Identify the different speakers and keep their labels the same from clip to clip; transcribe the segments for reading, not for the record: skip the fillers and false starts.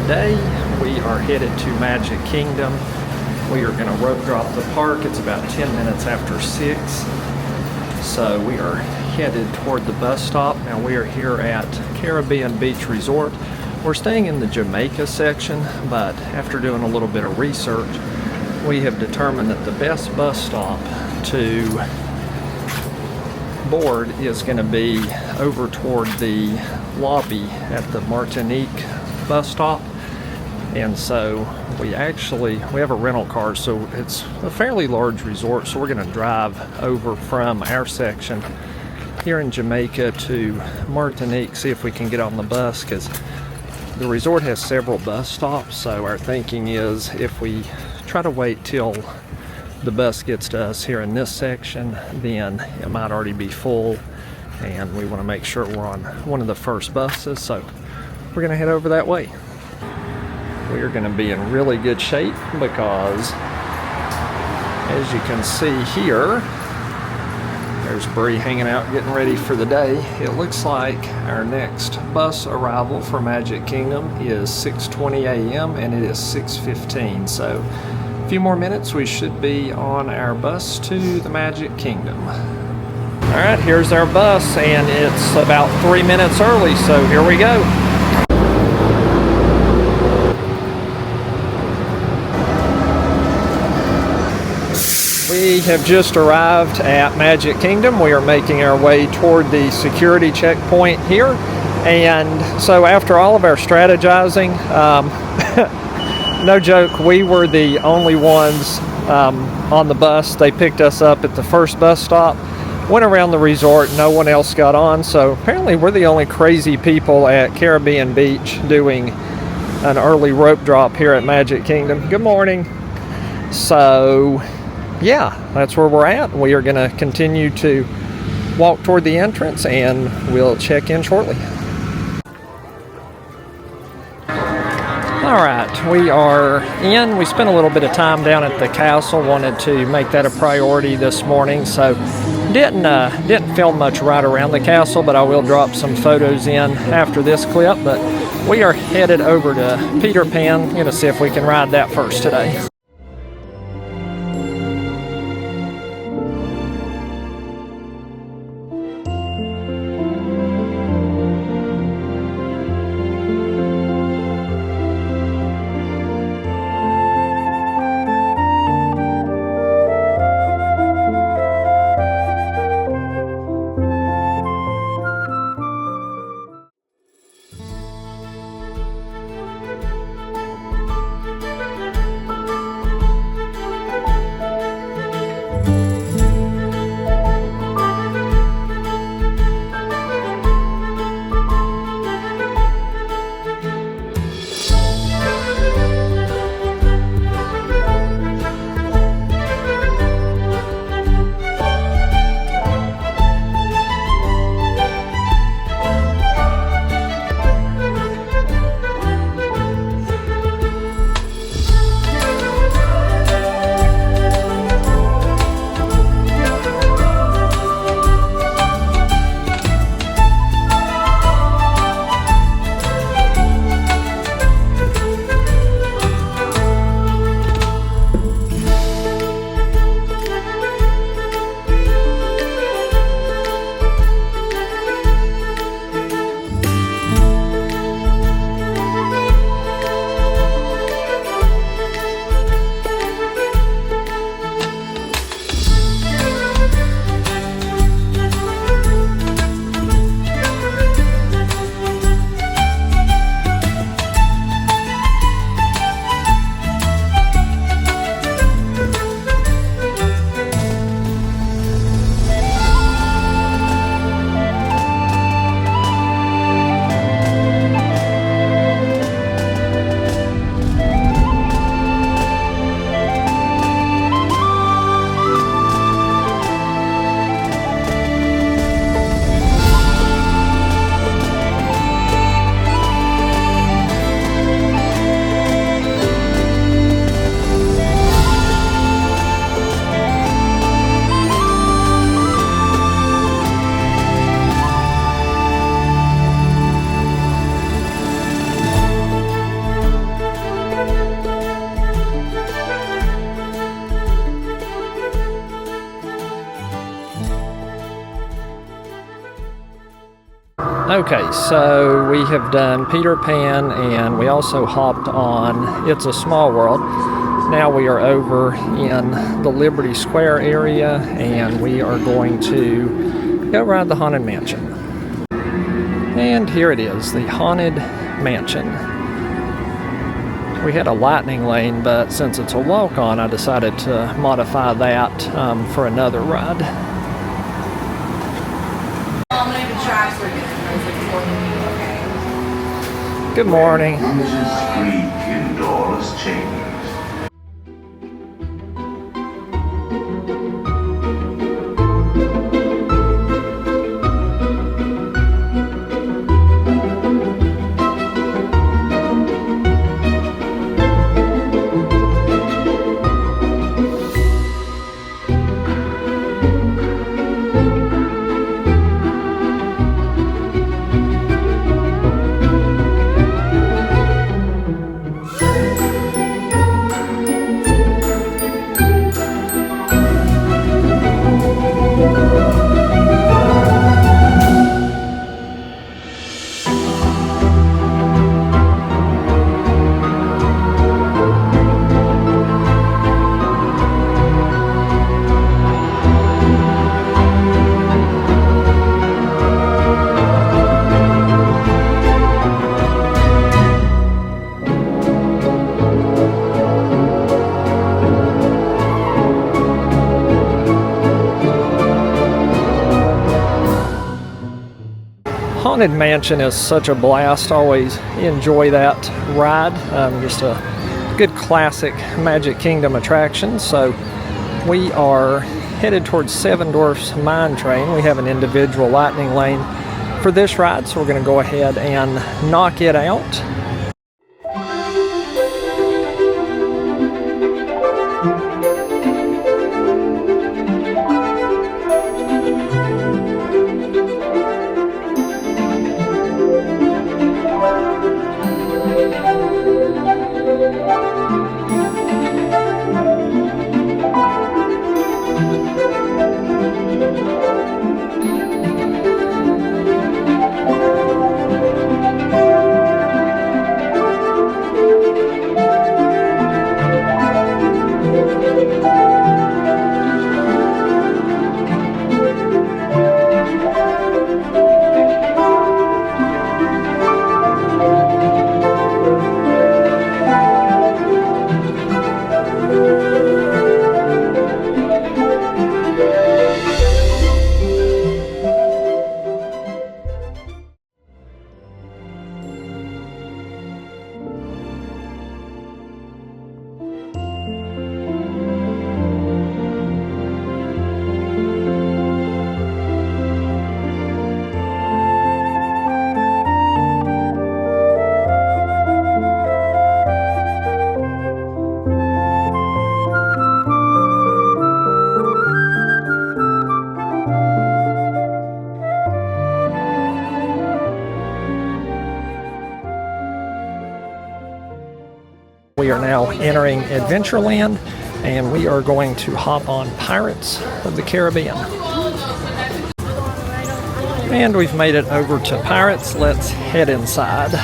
Speaker 1: today we are headed to Magic Kingdom. We are going to rope drop the park. It's about 10 minutes after 6. So we are headed toward the bus stop. Now we are here at Caribbean Beach Resort. We're staying in the Jamaica section, but after doing a little bit of research, we have determined that the best bus stop to board is going to be over toward the lobby at the Martinique bus stop. And so we have a rental car, so it's a fairly large resort, so we're going to drive over from our section here in Jamaica to Martinique, see if we can get on the bus, because the resort has several bus stops. So our thinking is if we try to wait till the bus gets to us here in this section, then it might already be full, and we want to make sure we're on one of the first buses, so we're going to head over that way. We are going to be in really good shape because, as you can see here, there's Bree hanging out getting ready for the day. It looks like our next bus arrival for Magic Kingdom is 6:20 a.m. and it is 6:15. So a few more minutes, we should be on our bus to the Magic Kingdom. All right, here's our bus, and it's about 3 minutes early, so here we go. We have just arrived at Magic Kingdom. We are making our way toward the security checkpoint here. And so after all of our strategizing, no joke, we were the only ones on the bus. They picked us up at the first bus stop, went around the resort, no one else got on. So apparently we're the only crazy people at Caribbean Beach doing an early rope drop here at Magic Kingdom. Good morning. So yeah, that's where we're at. We are going to continue to walk toward the entrance, and we'll check in shortly. All right, we are in. We spent a little bit of time down at the castle. Wanted to make that a priority this morning, so didn't film much right around the castle, but I will drop some photos in after this clip. But we are headed over to Peter Pan. Going to see if we can ride that first today. Okay, so we have done Peter Pan, and we also hopped on It's a Small World. Now we are over in the Liberty Square area, and we are going to go ride the Haunted Mansion. And here it is, the Haunted Mansion. We had a lightning lane, but since it's a walk-on, I decided to modify that for another ride. Good morning. Haunted Mansion is such a blast. Always enjoy that ride. Just a good classic Magic Kingdom attraction. So we are headed towards Seven Dwarfs Mine Train. We have an individual lightning lane for this ride, so we're going to go ahead and knock it out. We are now entering Adventureland, and we are going to hop on Pirates of the Caribbean. And we've made it over to Pirates. Let's head inside.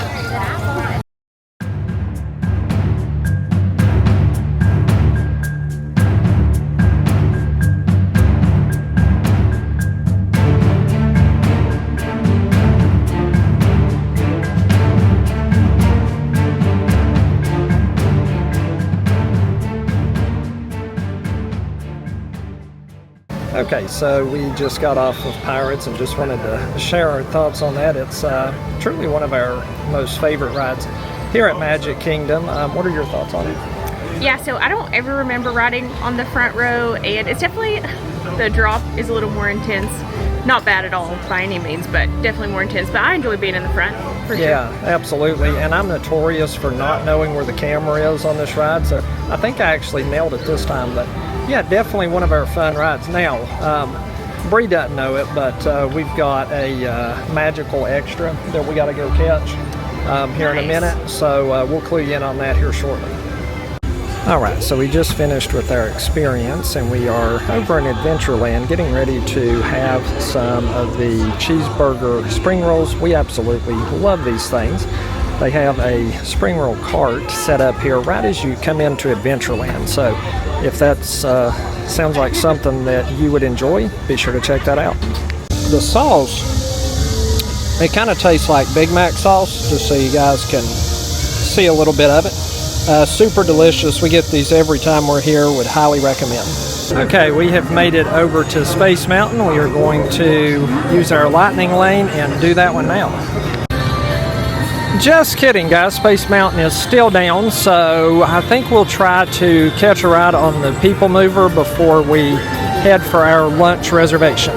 Speaker 1: Okay, so we just got off of Pirates and just wanted to share our thoughts on that. It's truly one of our most favorite rides here at Magic Kingdom. What are your thoughts on it?
Speaker 2: Yeah, so I don't ever remember riding on the front row, and it's definitely, the drop is a little more intense. Not bad at all by any means, but definitely more intense. But I enjoy being in the front, for sure.
Speaker 1: Yeah, absolutely. And I'm notorious for not knowing where the camera is on this ride, so I think I actually nailed it this time. But yeah, definitely one of our fun rides. Now, Bree doesn't know it, but we've got a magical extra that we got to go catch here in a minute. So we'll clue you in on that here shortly. All right, so we just finished with our experience, and we are over in Adventureland getting ready to have some of the cheeseburger spring rolls. We absolutely love these things. They have a spring roll cart set up here right as you come into Adventureland. So if that sounds like something that you would enjoy, be sure to check that out. The sauce, it kind of tastes like Big Mac sauce, just so you guys can see a little bit of it. Super delicious. We get these every time we're here. Would highly recommend. Okay, we have made it over to Space Mountain. We are going to use our lightning lane and do that one now. Just kidding, guys. Space Mountain is still down, so I think we'll try to catch a ride on the PeopleMover before we head for our lunch reservation.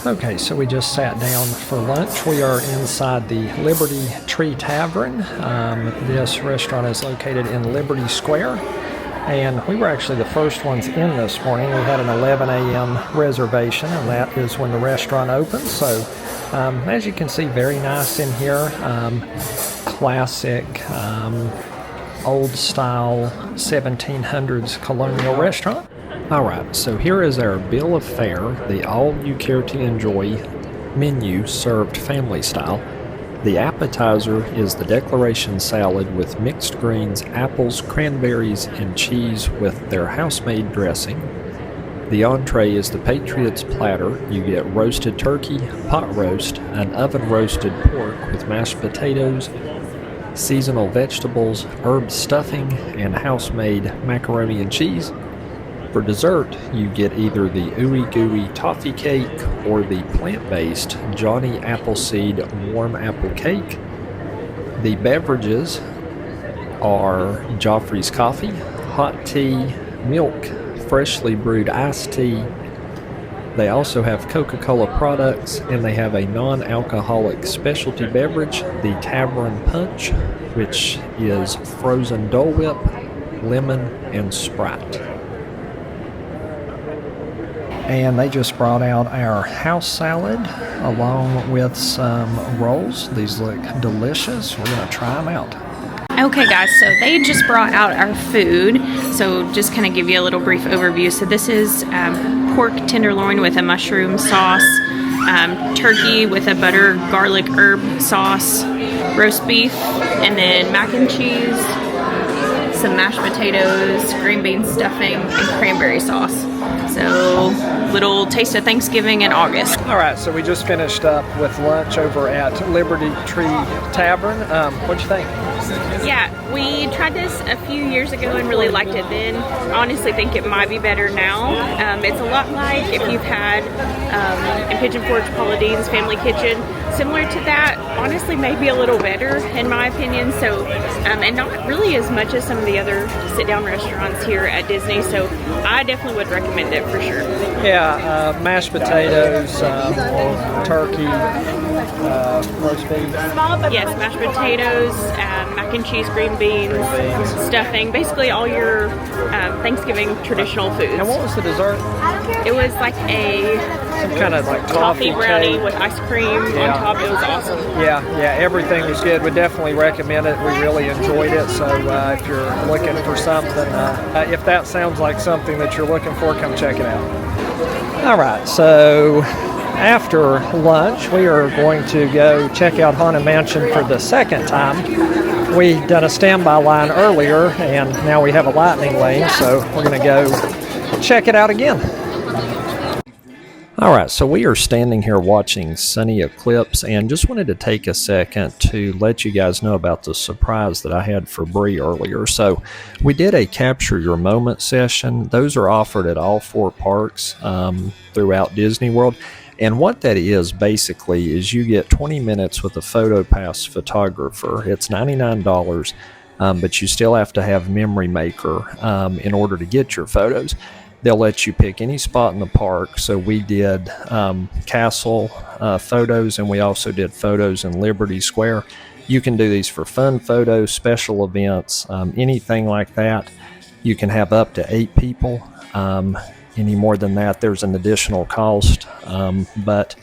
Speaker 1: Okay, so we just sat down for lunch. We are inside the Liberty Tree Tavern. This restaurant is located in Liberty Square, and we were actually the first ones in this morning. We had an 11 a.m. reservation, and that is when the restaurant opens. So, as you can see, very nice in here. Classic, old-style 1700s colonial restaurant. Alright, so here is our bill of fare, the all-you-care-to-enjoy menu served family style. The appetizer is the declaration salad with mixed greens, apples, cranberries, and cheese with their house-made dressing. The entree is the Patriots platter. You get roasted turkey, pot roast, an oven-roasted pork with mashed potatoes, seasonal vegetables, herb stuffing, and house-made macaroni and cheese. For dessert, you get either the Ooey Gooey toffee cake or the plant-based Johnny Appleseed warm apple cake. The beverages are Joffrey's coffee, hot tea, milk, freshly brewed iced tea. They also have Coca-Cola products, and they have a non-alcoholic specialty beverage, the Tavern Punch, which is frozen Dole Whip, lemon, and Sprite. And they just brought out our house salad along with some rolls. These look delicious. We're going to try them out.
Speaker 2: Okay guys, so they just brought out our food. So just kind of give you a little brief overview. So this is pork tenderloin with a mushroom sauce, turkey with a butter garlic herb sauce, roast beef, and then mac and cheese, some mashed potatoes, green bean stuffing, and cranberry sauce. So, little taste of Thanksgiving in August.
Speaker 1: All right, so we just finished up with lunch over at Liberty Tree Tavern. What'd you think?
Speaker 2: Yeah, we tried this a few years ago and really liked it then. I honestly think it might be better now. It's a lot like if you've had in Pigeon Forge, Paula Dean's Family Kitchen. Similar to that, honestly maybe a little better in my opinion. So, and not really as much as some of the other sit-down restaurants here at Disney. So I definitely would recommend it for sure.
Speaker 1: Yeah, mashed potatoes, turkey, roast beef.
Speaker 2: Yes, mashed potatoes, mac and cheese, green beans, stuffing, basically all your Thanksgiving traditional foods.
Speaker 1: And what was the dessert?
Speaker 2: It was like
Speaker 1: Some kind of like
Speaker 2: coffee brownie
Speaker 1: cake.
Speaker 2: with ice cream on top. It was awesome.
Speaker 1: Yeah, everything was good. We definitely recommend it. We really enjoyed it. So if you're looking for something, if that sounds like something that you're looking for, come check it out. All right, so after lunch, we are going to go check out Haunted Mansion for the second time. We done a standby line earlier, and now we have a lightning lane, so we're going to go check it out again. All right, so we are standing here watching Sunny Eclipse, and just wanted to take a second to let you guys know about the surprise that I had for Bree earlier. So we did a Capture Your Moment session. Those are offered at all 4 parks throughout Disney World. And what that is basically is you get 20 minutes with a PhotoPass photographer. It's $99, but you still have to have Memory Maker in order to get your photos. They'll let you pick any spot in the park. So we did castle photos, and we also did photos in Liberty Square. You can do these for fun photos, special events, anything like that. You can have up to 8 people. Any more than that, there's an additional cost. But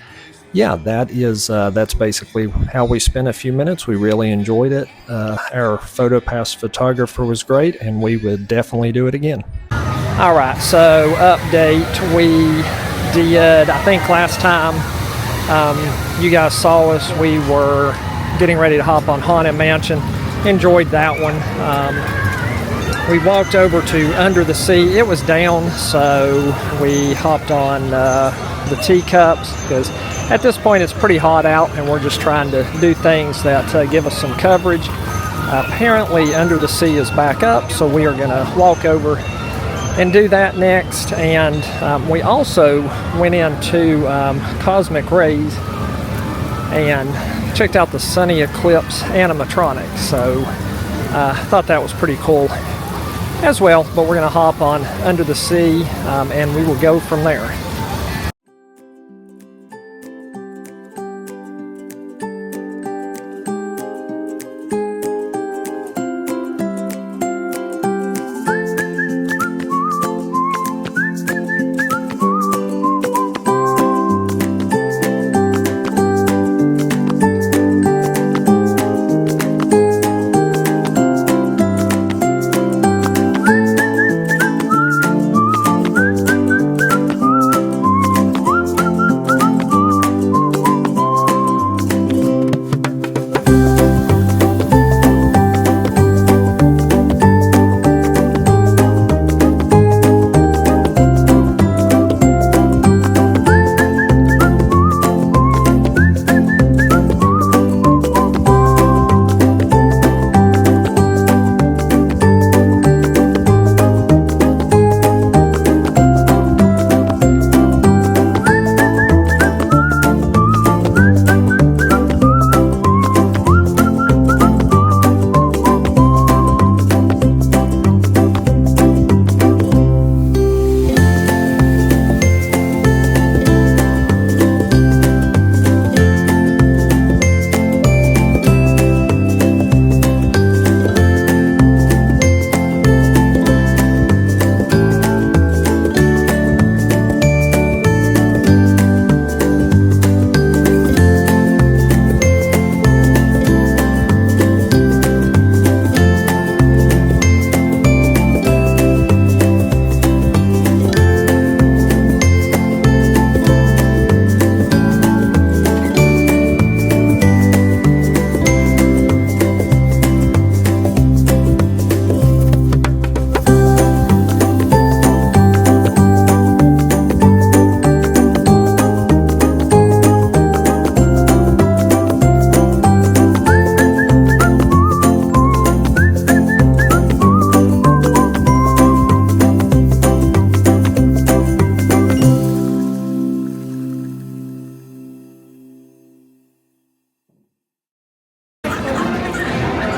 Speaker 1: yeah, that's basically how we spent a few minutes. We really enjoyed it. Our PhotoPass photographer was great, and we would definitely do it again. All right, so update. We did, I think last time you guys saw us, we were getting ready to hop on Haunted Mansion. Enjoyed that one. We walked over to Under the Sea. It was down, so we hopped on the teacups, because at this point it's pretty hot out, and we're just trying to do things that give us some coverage. Apparently Under the Sea is back up, so we are going to walk over and do that next. And we also went into Cosmic Rays and checked out the Sunny Eclipse animatronics. So I thought that was pretty cool as well. But we're going to hop on Under the Sea, and we will go from there.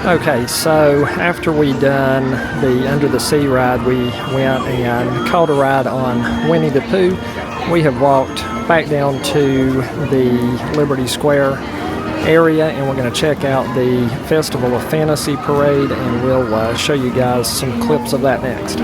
Speaker 1: Okay, so after we done the Under the Sea ride, we went and caught a ride on Winnie the Pooh. We have walked back down to the Liberty Square area, and we're going to check out the Festival of Fantasy Parade, and we'll show you guys some clips of that next.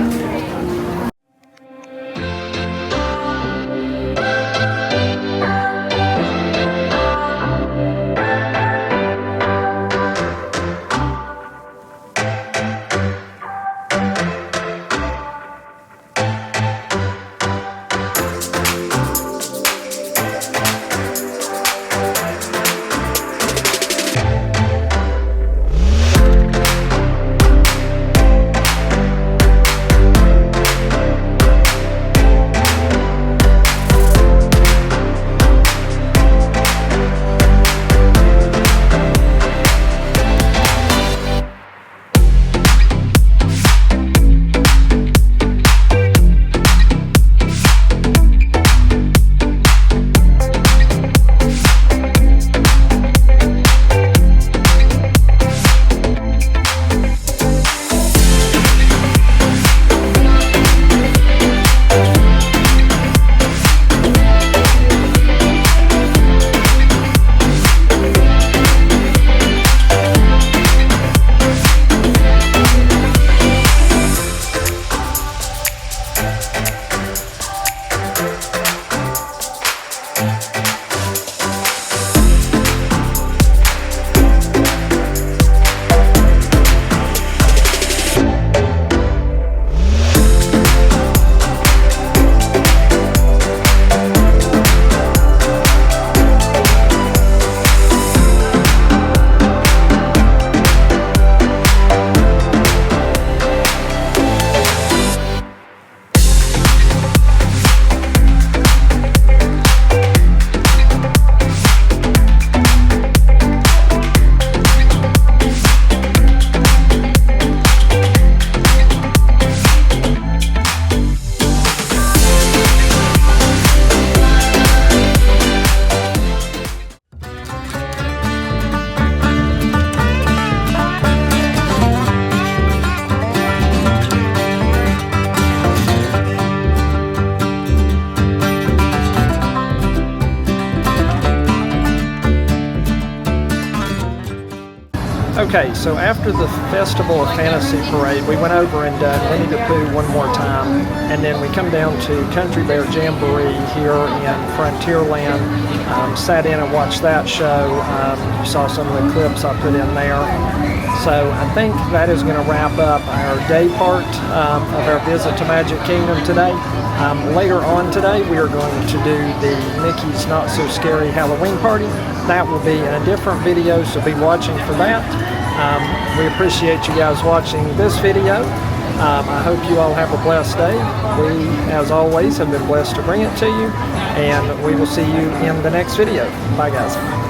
Speaker 1: Okay, so after the Festival of Fantasy Parade, we went over and done Winnie the Pooh one more time, and then we come down to Country Bear Jamboree here in Frontierland. Sat in and watched that show. You saw some of the clips I put in there. So I think that is going to wrap up our day part of our visit to Magic Kingdom today. Later on today, we are going to do the Mickey's Not So Scary Halloween Party. That will be in a different video, so be watching for that. We appreciate you guys watching this video. I hope you all have a blessed day. We, as always, have been blessed to bring it to you, and we will see you in the next video. Bye, guys.